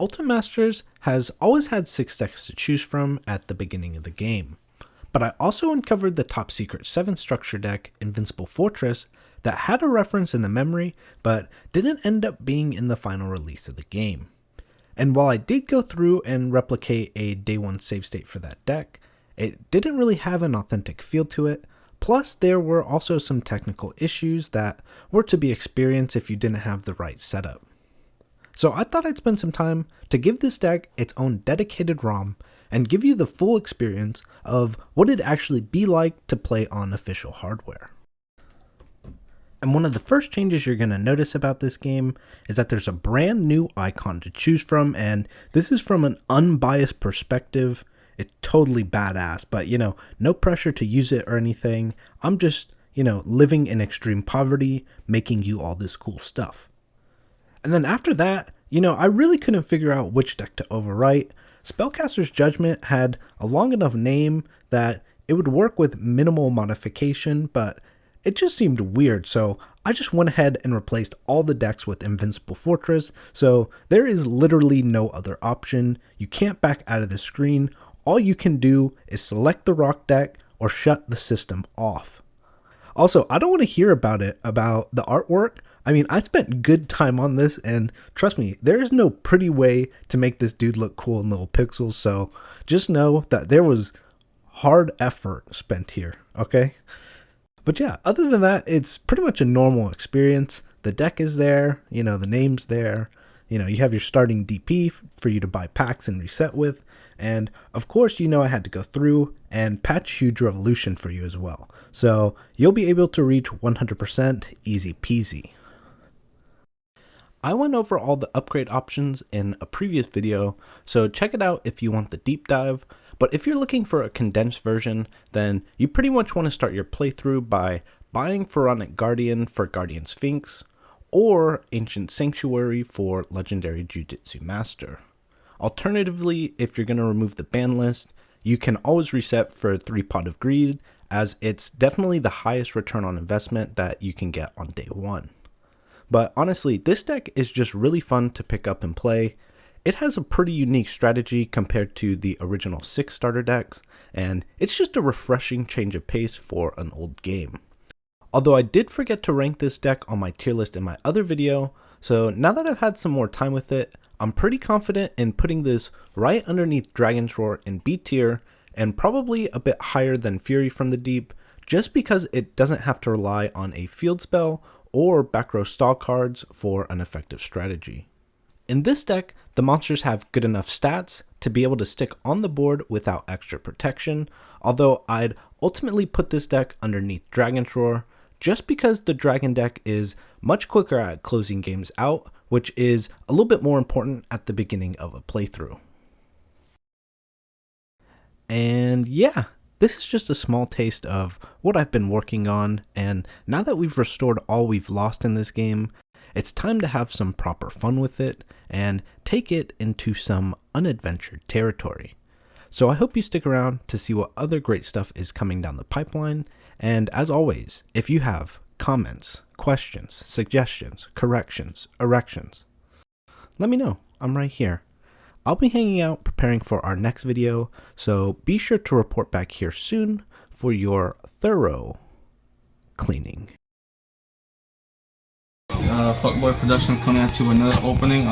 Ultimasters has always had 6 decks to choose from at the beginning of the game, but I also uncovered the top secret 7 structure deck, Invincible Fortress, that had a reference in the memory, but didn't end up being in the final release of the game. And while I did go through and replicate a day 1 save state for that deck, it didn't really have an authentic feel to it, plus there were also some technical issues that were to be experienced if you didn't have the right setup. So I thought I'd spend some time to give this deck its own dedicated ROM and give you the full experience of what it'd actually be like to play on official hardware. And one of the first changes you're going to notice about this game is that there's a brand new icon to choose from, and this is from an unbiased perspective. It's totally badass, but no pressure to use it or anything. I'm just, living in extreme poverty, making you all this cool stuff. And then after that, I really couldn't figure out which deck to overwrite. Spellcaster's Judgment had a long enough name that it would work with minimal modification, but it just seemed weird, so I just went ahead and replaced all the decks with Invincible Fortress, so there is literally no other option. You can't back out of the screen. All you can do is select the rock deck or shut the system off. Also, I don't want to hear about the artwork. I mean, I spent good time on this, and trust me, there is no pretty way to make this dude look cool in little pixels, so just know that there was hard effort spent here, okay? But yeah, other than that, it's pretty much a normal experience. The deck is there, the name's there, you have your starting DP for you to buy packs and reset with, and of course, I had to go through and patch Huge Revolution for you as well, so you'll be able to reach 100% easy peasy. I went over all the upgrade options in a previous video, so check it out if you want the deep dive. But if you're looking for a condensed version, then you pretty much want to start your playthrough by buying Pharaonic Guardian for Guardian Sphinx, or Ancient Sanctuary for Legendary Jujutsu Master. Alternatively, if you're going to remove the ban list, you can always reset for 3 Pot of Greed, as it's definitely the highest return on investment that you can get on day 1. But honestly, this deck is just really fun to pick up and play. It has a pretty unique strategy compared to the original 6 starter decks, and it's just a refreshing change of pace for an old game. Although I did forget to rank this deck on my tier list in my other video, so now that I've had some more time with it, I'm pretty confident in putting this right underneath Dragon's Roar in B tier, and probably a bit higher than Fury from the Deep, just because it doesn't have to rely on a field spell or back row stall cards for an effective strategy. In this deck, the monsters have good enough stats to be able to stick on the board without extra protection, although I'd ultimately put this deck underneath Dragon's Roar, just because the Dragon deck is much quicker at closing games out, which is a little bit more important at the beginning of a playthrough. And yeah, this is just a small taste of what I've been working on, and now that we've restored all we've lost in this game, it's time to have some proper fun with it and take it into some unadventured territory. So I hope you stick around to see what other great stuff is coming down the pipeline, and as always, if you have comments, questions, suggestions, corrections, erections, let me know. I'm right here. I'll be hanging out preparing for our next video, so be sure to report back here soon for your thorough cleaning. Fuckboy Productions coming at you with another opening.